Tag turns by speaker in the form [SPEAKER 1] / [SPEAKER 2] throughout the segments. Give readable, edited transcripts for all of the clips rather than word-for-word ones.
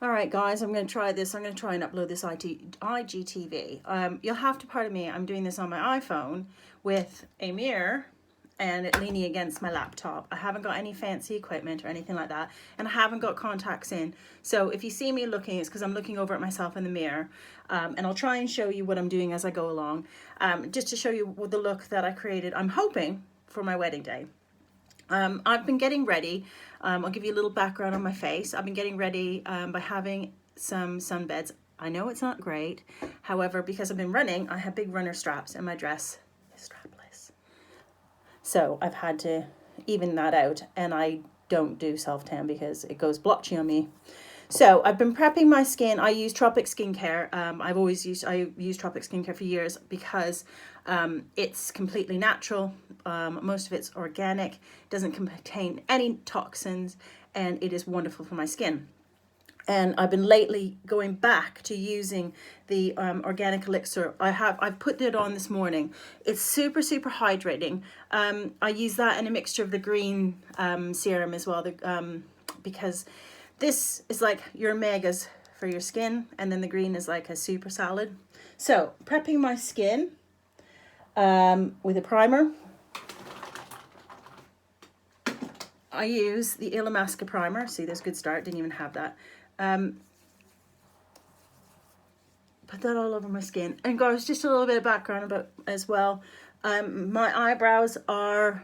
[SPEAKER 1] All right, guys, I'm going to try this. I'm going to try and upload this IGTV. You'll have to pardon me. I'm doing this on my iPhone with a mirror and it leaning against my laptop. I haven't got any fancy equipment or anything like that, and I haven't got contacts in. So if you see me looking, it's because I'm looking over at myself in the mirror. And I'll try and show you what I'm doing as I go along, just to show you the look that I created, I'm hoping, for my wedding day. I've been getting ready. I'll give you a little background on my face. I've been getting ready by having some sunbeds. I know it's not great. However, because I've been running, I have big runner straps and my dress is strapless. So I've had to even that out, and I don't do self-tan because it goes blotchy on me. So I've been prepping my skin. I use Tropic Skincare. I use Tropic Skincare for years because it's completely natural. Most of it's organic, doesn't contain any toxins, and it is wonderful for my skin. And I've been lately going back to using the organic elixir. I've put it on this morning. It's super hydrating. I use that in a mixture of the green serum as well, because this is like your omegas for your skin, and then the green is like a super salad. So prepping my skin with a primer. I use the Illamasqua primer. See, there's a good start. Didn't even have that. Put that all over my skin. And guys, just a little bit of background about as well. My eyebrows are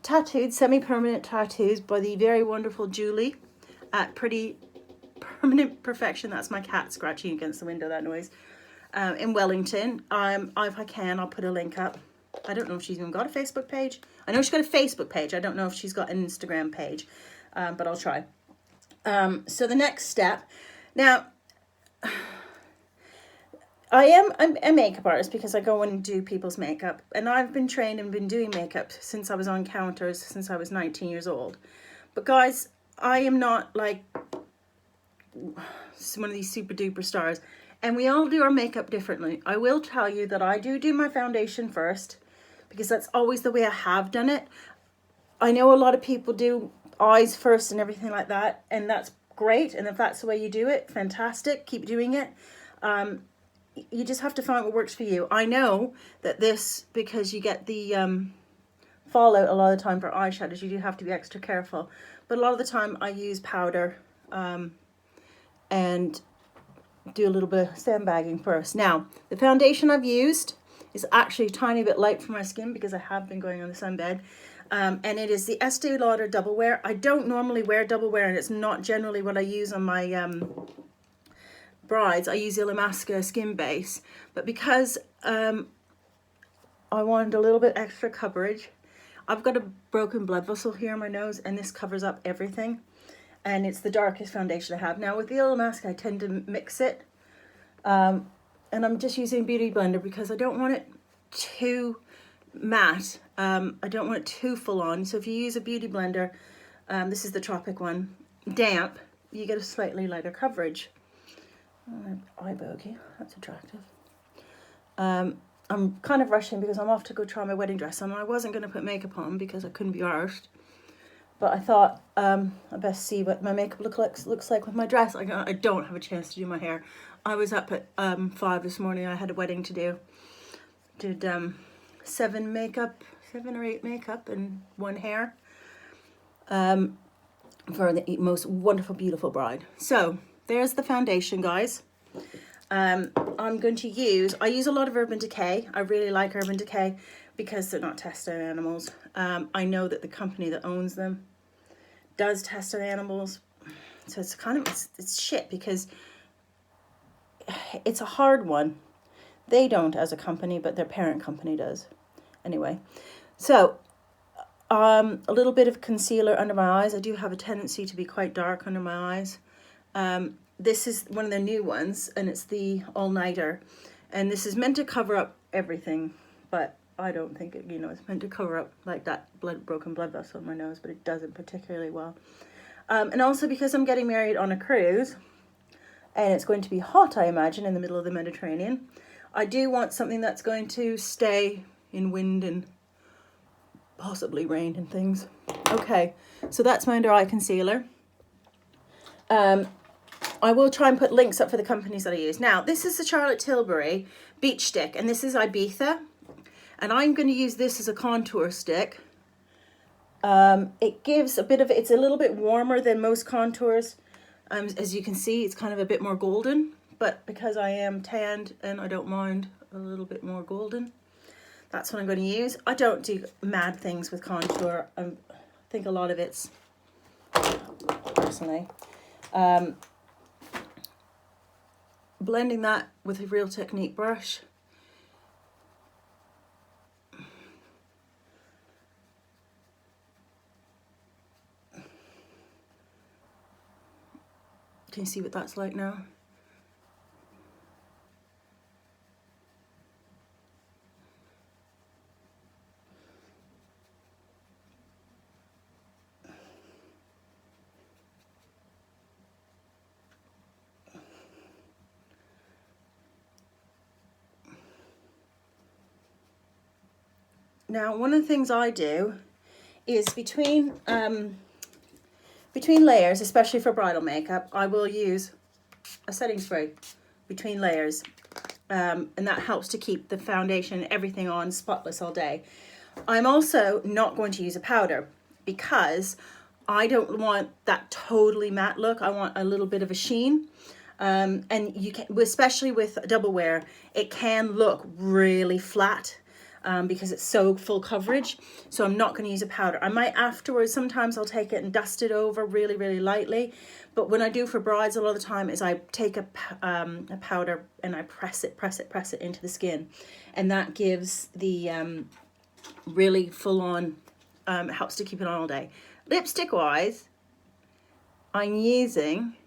[SPEAKER 1] tattooed, semi-permanent tattoos by the very wonderful Julie at Pretty Permanent Perfection. That's my cat scratching against the window, that noise. In Wellington. If I can, I'll put a link up. I don't know if she's even got a Facebook page. I know she's got a Facebook page. I don't know if she's got an Instagram page, but I'll try. So the next step. Now, I'm a makeup artist because I go and do people's makeup, and I've been trained and been doing makeup since I was on counters, since I was 19 years old. But guys, I am not like one of these super duper stars, and we all do our makeup differently. I will tell you that I do my foundation first because that's always the way I have done it. I know a lot of people do eyes first and everything like that, and that's great. And if that's the way you do it, fantastic. Keep doing it. You just have to find what works for you. I know that this, because you get the fallout a lot of the time for eyeshadows, you do have to be extra careful. But a lot of the time I use powder and do a little bit of sandbagging first. Now, the foundation I've used is actually a tiny bit light for my skin because I have been going on the sunbed. And it is the Estee Lauder Double Wear. I don't normally wear Double Wear, and it's not generally what I use on my brides. I use Illamasqua Skin Base, but because I wanted a little bit extra coverage, I've got a broken blood vessel here in my nose, and this covers up everything, and it's the darkest foundation I have. Now with the Illamasqua, I tend to mix it, and I'm just using Beauty Blender because I don't want it too matte. I don't want it too full on. So if you use a Beauty Blender, this is the Tropic one, damp, you get a slightly lighter coverage. Eye bogey, that's attractive. I'm kind of rushing because I'm off to go try my wedding dress on. I wasn't going to put makeup on because I couldn't be arsed, but I thought I best see what my makeup looks like with my dress. I don't have a chance to do my hair. I was up at 5 this morning. I had a wedding to do. Did 7 or 8 makeup and 1 hair for the most wonderful, beautiful bride. So there's the foundation, guys. I'm going to use a lot of Urban Decay. I really like Urban Decay because they're not tested on animals. I know that the company that owns them does test on animals. So it's kind of, it's shit because it's a hard one. They don't as a company, but their parent company does. Anyway, so a little bit of concealer under my eyes. I do have a tendency to be quite dark under my eyes. This is one of their new ones, and it's the All Nighter, and this is meant to cover up everything, but I don't think it, it's meant to cover up like that broken blood vessel in my nose, but it doesn't particularly well. And also because I'm getting married on a cruise, and it's going to be hot, I imagine, in the middle of the Mediterranean, I do want something that's going to stay in wind and possibly rain and things. Okay, so that's my under eye concealer. I will try and put links up for the companies that I use. Now, this is the Charlotte Tilbury Beach Stick, and this is Ibiza. And I'm going to use this as a contour stick. It gives a bit of, it's a little bit warmer than most contours. As you can see, it's kind of a bit more golden. But because I am tanned and I don't mind a little bit more golden, that's what I'm going to use. I don't do mad things with contour. I think a lot of it's, personally, blending that with a Real Technique brush. Can you see what that's like now? Now, one of the things I do is between layers, especially for bridal makeup, I will use a setting spray between layers, and that helps to keep the foundation and everything on spotless all day. I'm also not going to use a powder because I don't want that totally matte look. I want a little bit of a sheen. And you can, especially with double wear, it can look really flat. Because it's so full coverage. So I'm not going to use a powder. I might afterwards, sometimes I'll take it and dust it over really, really lightly. But when I do for brides, a lot of the time is I take a powder and I press it into the skin. And that gives the really full on, helps to keep it on all day. Lipstick wise, I'm using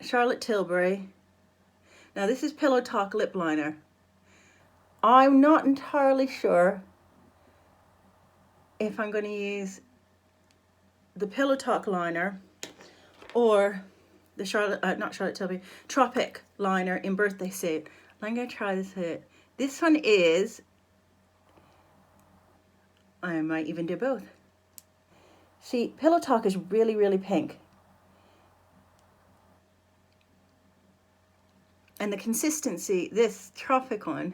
[SPEAKER 1] Charlotte Tilbury. Now this is Pillow Talk lip liner. I'm not entirely sure if I'm going to use the Pillow Talk liner or the not Charlotte Tilbury, Tropic liner in Birthday Suit. I'm going to try this here. This one is, I might even do both. See, Pillow Talk is really, really pink. And the consistency, this Tropic one,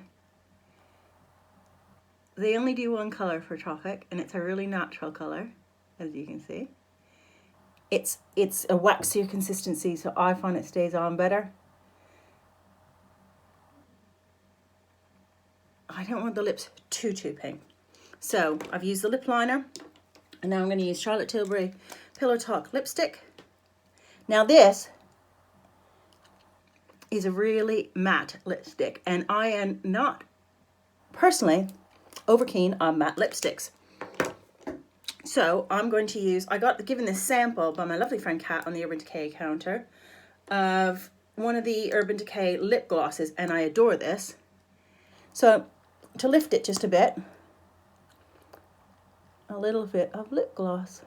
[SPEAKER 1] they only do one color for Tropic, and it's a really natural color, as you can see. It's a waxier consistency, so I find it stays on better. I don't want the lips too pink. So I've used the lip liner, and now I'm going to use Charlotte Tilbury Pillow Talk lipstick. Now this is a really matte lipstick, and I am not personally over keen on matte lipsticks. So I'm going to use, I got given this sample by my lovely friend Kat on the Urban Decay counter of one of the Urban Decay lip glosses, and I adore this. So to lift it just a bit, a little bit of lip gloss.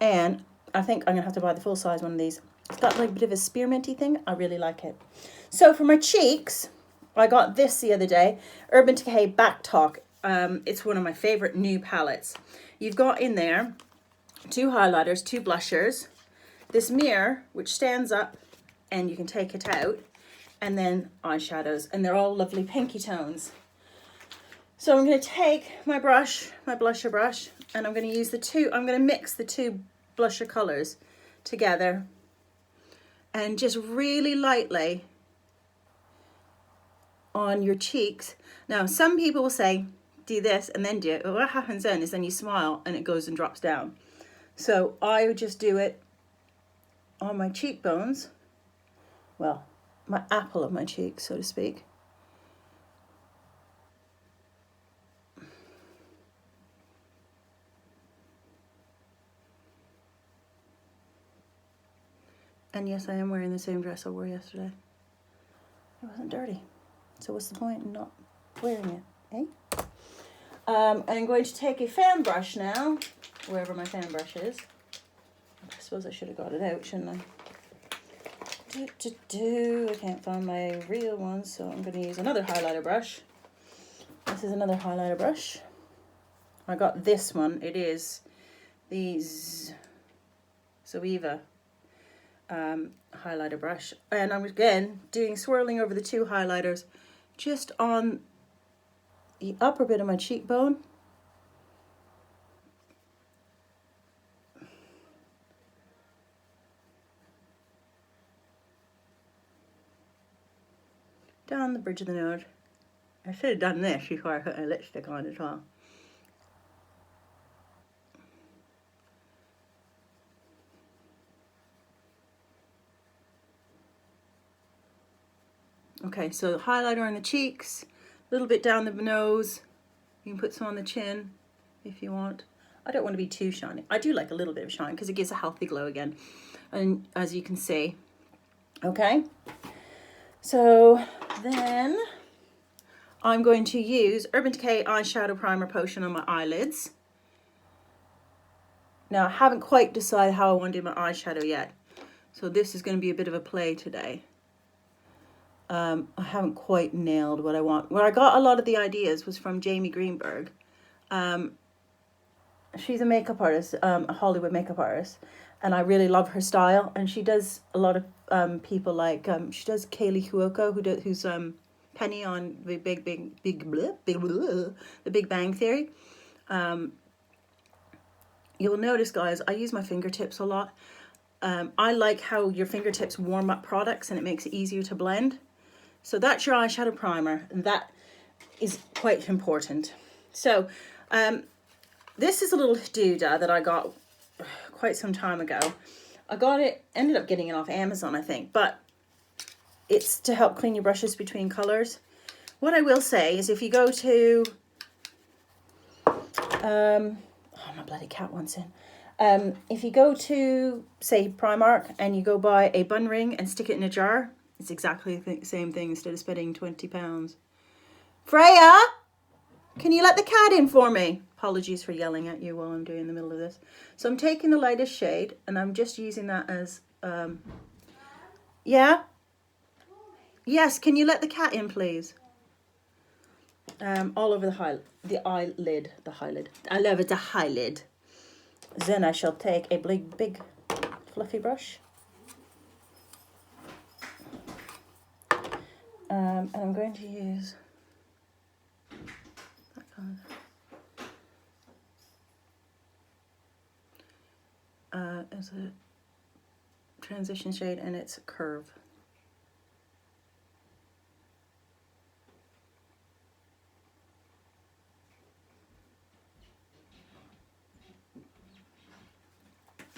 [SPEAKER 1] And I think I'm gonna have to buy the full size one of these. It's got like a bit of a spearminty thing. I really like it. So for my cheeks, I got this the other day, Urban Decay Back Talk. It's one of my favorite new palettes. You've got in there 2 highlighters, 2 blushers, this mirror, which stands up and you can take it out, and then eyeshadows, and they're all lovely pinky tones. So I'm going to take my brush, my blusher brush, and I'm going to use I'm going to mix the 2 blusher colors together and just really lightly on your cheeks. Now, some people will say, do this and then do it. But what happens then is then you smile and it goes and drops down. So I would just do it on my cheekbones. Well, my apple of my cheek, so to speak. And yes, I am wearing the same dress I wore yesterday. It wasn't dirty. So what's the point in not wearing it, eh? I'm going to take a fan brush now, wherever my fan brush is. I suppose I should have got it out, shouldn't I? I can't find my real one, so I'm going to use another highlighter brush. This is another highlighter brush. I got this one. It is the Zoeva highlighter brush. And I'm again doing swirling over the two highlighters just on the upper bit of my cheekbone. Down the bridge of the nose. I should have done this before I put my lipstick on as well. Okay, so highlighter on the cheeks, a little bit down the nose. You can put some on the chin if you want. I don't want to be too shiny. I do like a little bit of shine because it gives a healthy glow again. And as you can see, okay. So then I'm going to use Urban Decay Eyeshadow Primer Potion on my eyelids. Now I haven't quite decided how I want to do my eyeshadow yet. So this is going to be a bit of a play today. I haven't quite nailed what I want. Where I got a lot of the ideas was from Jamie Greenberg. She's a makeup artist, a Hollywood makeup artist, and I really love her style. And she does a lot of people like she does Kaylee Cuoco, who's Penny on the the Big Bang Theory. You'll notice, guys, I use my fingertips a lot. I like how your fingertips warm up products and it makes it easier to blend. So that's your eyeshadow primer, and that is quite important. So this is a little doodah that I got quite some time ago. I got it, ended up getting it off Amazon, I think, but it's to help clean your brushes between colors. What I will say is if you go to, oh, my bloody cat wants in. If you go to, say, Primark and you go buy a bun ring and stick it in a jar, it's exactly the same thing instead of spending £20. Freya, can you let the cat in for me? Apologies for yelling at you while I'm doing the middle of this. So I'm taking the lightest shade and I'm just using that as, yeah? Yes, can you let the cat in, please? All over the eyelid. I love it, the eyelid. Then I shall take a big fluffy brush. And I'm going to use that kind of, as a transition shade, and it's a curve.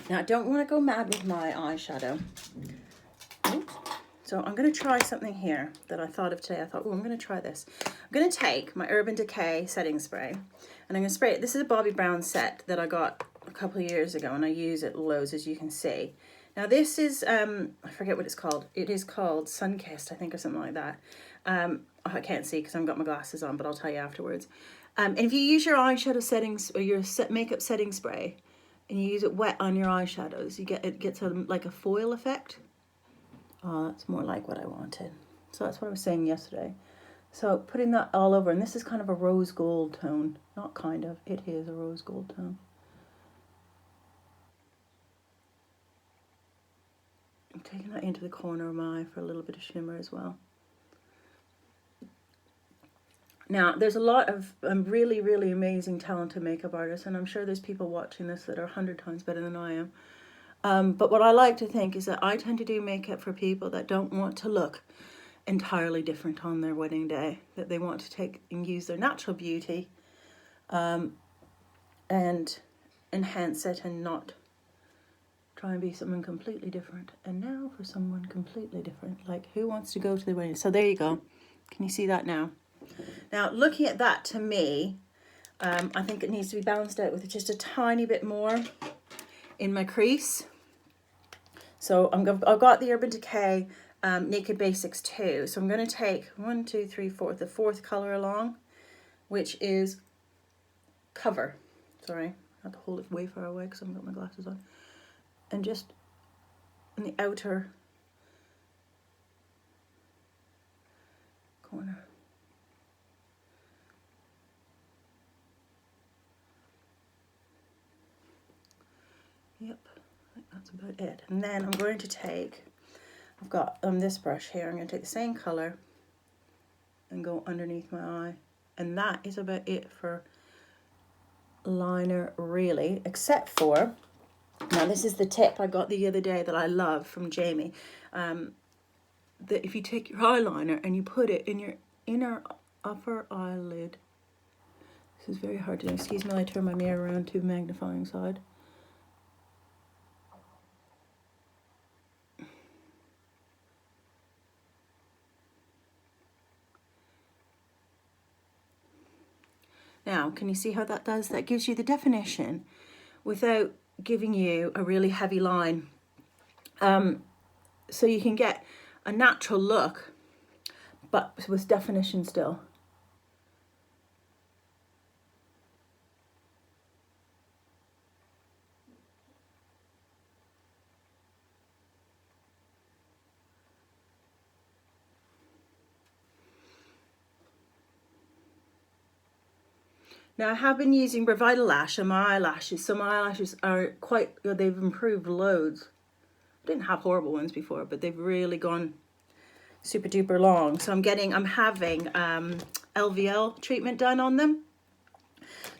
[SPEAKER 1] Now I don't want to go mad with my eyeshadow. Oops. So I'm going to try something here that I thought of today. I thought, oh, I'm going to try this. I'm going to take my Urban Decay setting spray, and I'm going to spray it. This is a Bobbi Brown set that I got a couple of years ago, and I use it loads, as you can see. Now this is, I forget what it's called. It is called Sunkissed, I think, or something like that. I can't see because I've got my glasses on, but I'll tell you afterwards. And if you use your eyeshadow settings or your makeup setting spray, and you use it wet on your eyeshadows, it gets like a foil effect. Oh, that's more like what I wanted. So that's what I was saying yesterday. So putting that all over, and this is kind of a rose gold tone. Not kind of, it is a rose gold tone. I'm taking that into the corner of my eye for a little bit of shimmer as well. Now, there's a lot of really, really amazing, talented makeup artists, and I'm sure there's people watching this that are 100 times better than I am. But what I like to think is that I tend to do makeup for people that don't want to look entirely different on their wedding day, that they want to take and use their natural beauty and enhance it and not try and be someone completely different. And now for someone completely different, like who wants to go to the wedding? So there you go. Can you see that now? Now looking at that, to me, I think it needs to be balanced out with just a tiny bit more in my crease. So I've got the Urban Decay Naked Basics 2. So I'm going to take 1, 2, 3, 4, the fourth color along, which is Cover. Sorry, I have to hold it way far away because I haven't got my glasses on. And just in the outer corner. Yep, think that's about it. And then I'm going to take, I've got this brush here, I'm going to take the same colour and go underneath my eye. And that is about it for liner, really, except for, now this is the tip I got the other day that I love from Jamie, that if you take your eyeliner and you put it in your inner upper eyelid, this is very hard to do, excuse me, I turn my mirror around to magnifying side. Now, can you see how that does? That gives you the definition without giving you a really heavy line. So you can get a natural look, but with definition still. Now I have been using Revitalash on my eyelashes, so my eyelashes are quite, they've improved loads. I didn't have horrible ones before, but they've really gone super duper long. So I'm having LVL treatment done on them.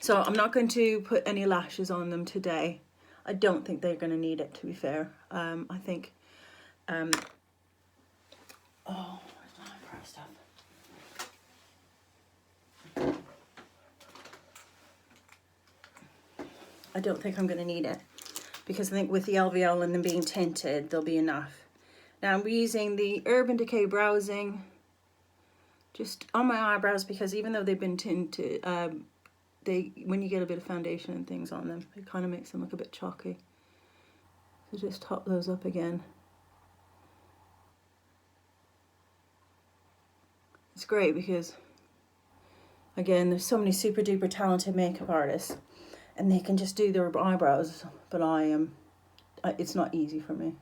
[SPEAKER 1] So I'm not going to put any lashes on them today. I don't think they're going to need it, to be fair. I think, oh, where's my eyebrow stuff? I don't think I'm going to need it, because I think with the LVL and them being tinted, they'll be enough. Now I'm using the Urban Decay Browsing just on my eyebrows, because even though they've been tinted, when you get a bit of foundation and things on them, it kind of makes them look a bit chalky. So just top those up again. It's great because, again, there's so many super duper talented makeup artists and they can just do their eyebrows, but it's not easy for me.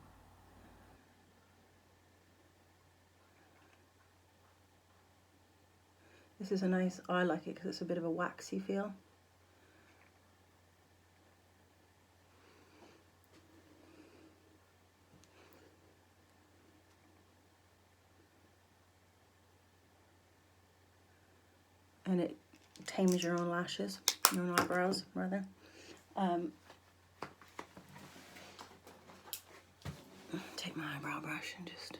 [SPEAKER 1] This is a nice, I like it because it's a bit of a waxy feel. And it tames your own lashes, your own eyebrows, rather. Take my eyebrow brush and just...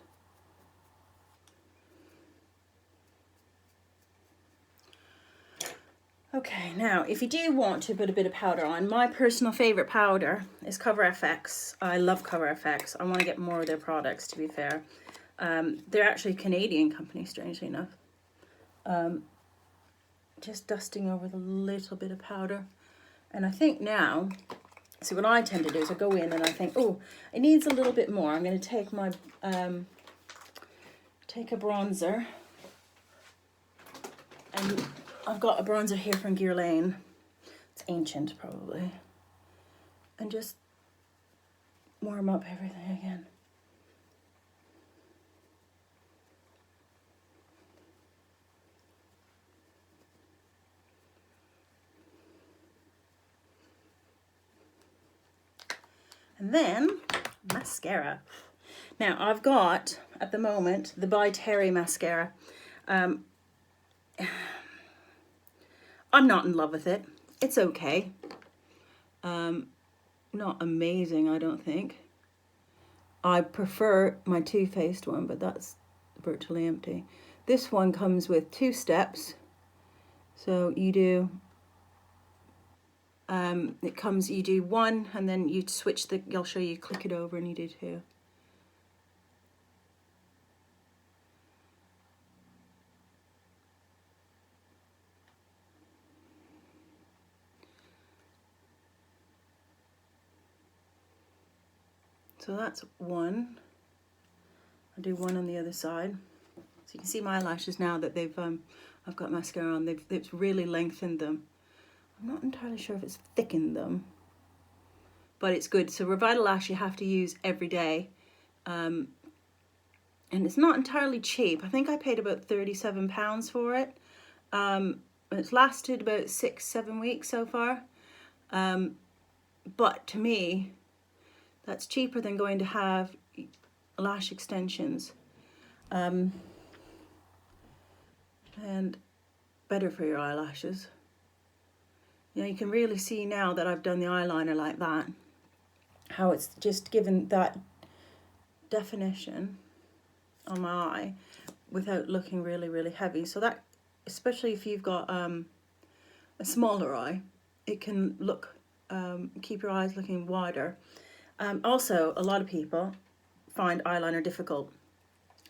[SPEAKER 1] Okay, now, if you do want to put a bit of powder on, my personal favourite powder is Cover FX. I love Cover FX. I want to get more of their products, to be fair. They're actually a Canadian company, strangely enough. Just dusting over the little bit of powder. And I think now, see what I tend to do is I go in and I think, oh, it needs a little bit more. I'm going to take my, take a bronzer. And I've got a bronzer here from Guerlain. It's ancient, probably. And just warm up everything again. And then mascara. Now I've got at the moment the By Terry mascara. I'm not in love with it. It's okay. Not amazing, I don't think. I prefer my Too Faced one, but that's virtually empty. This one comes with 2 steps. So you do you do 1 and then you switch I'll show you, click it over and you do 2. So that's 1. I'll do 1 on the other side. So you can see my eyelashes now that they've I've got mascara on, they've really lengthened them. I'm not entirely sure if it's thickened them, but it's good. So Revitalash you have to use every day. And it's not entirely cheap. I think I paid about £37 for it. It's lasted about 6-7 weeks so far. But to me, That's cheaper than going to have lash extensions. And better for your eyelashes. You know, you can really see now that I've done the eyeliner like that, how it's just given that definition on my eye without looking really, really heavy. So that, especially if you've got a smaller eye, it can look, keep your eyes looking wider. Also, a lot of people find eyeliner difficult,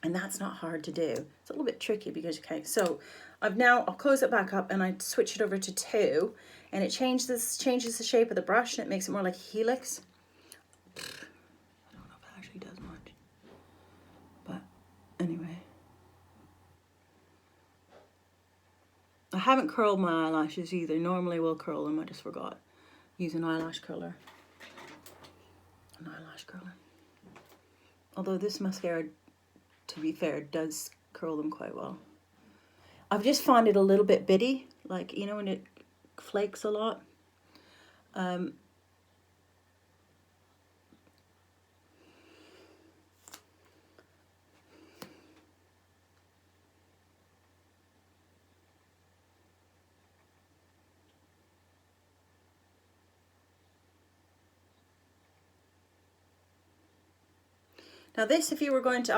[SPEAKER 1] and that's not hard to do. It's a little bit tricky because, okay, so I'll close it back up and I switch it over to 2, and it changes the shape of the brush, and it makes it more like a helix. I don't know if it actually does much, but anyway. I haven't curled my eyelashes either. Normally we'll curl them, I just forgot. Use an eyelash curler. Although this mascara, to be fair, does curl them quite well. I've just found it a little bit bitty, like, you know, when it flakes a lot. Now this, if you were going to,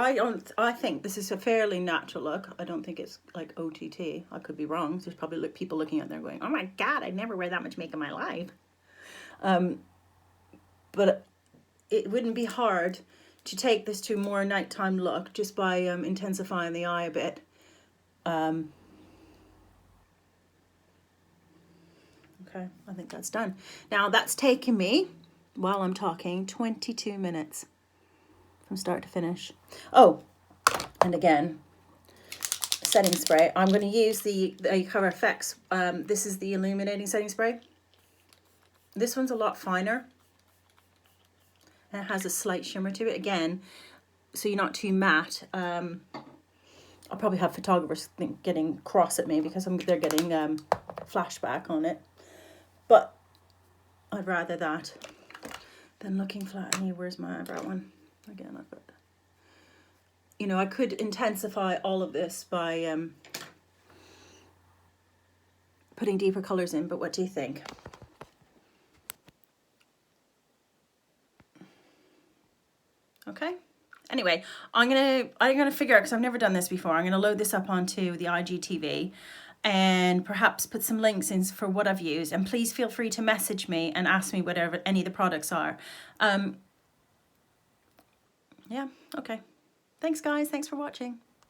[SPEAKER 1] I think this is a fairly natural look. I don't think it's like OTT. I could be wrong. There's probably people looking at there going, oh my God, I'd never wear that much makeup in my life. But it wouldn't be hard to take this to a more nighttime look just by intensifying the eye a bit. Okay, I think that's done. Now that's taken me, while I'm talking, 22 minutes. From start to finish. Oh, and again, setting spray. I'm going to use the Cover FX. This is the illuminating setting spray. This one's a lot finer, and it has a slight shimmer to it. Again, so you're not too matte. I'll probably have photographers getting cross at me because they're getting flashback on it. But I'd rather that than looking flat. And where's my eyebrow one? Again, I've got, you know, I could intensify all of this by putting deeper colors in, but what do you think? Okay. Anyway, I'm gonna figure out, because I've never done this before, I'm gonna load this up onto the IGTV and perhaps put some links in for what I've used. And please feel free to message me and ask me whatever any of the products are. Yeah, okay. Thanks, guys. Thanks for watching.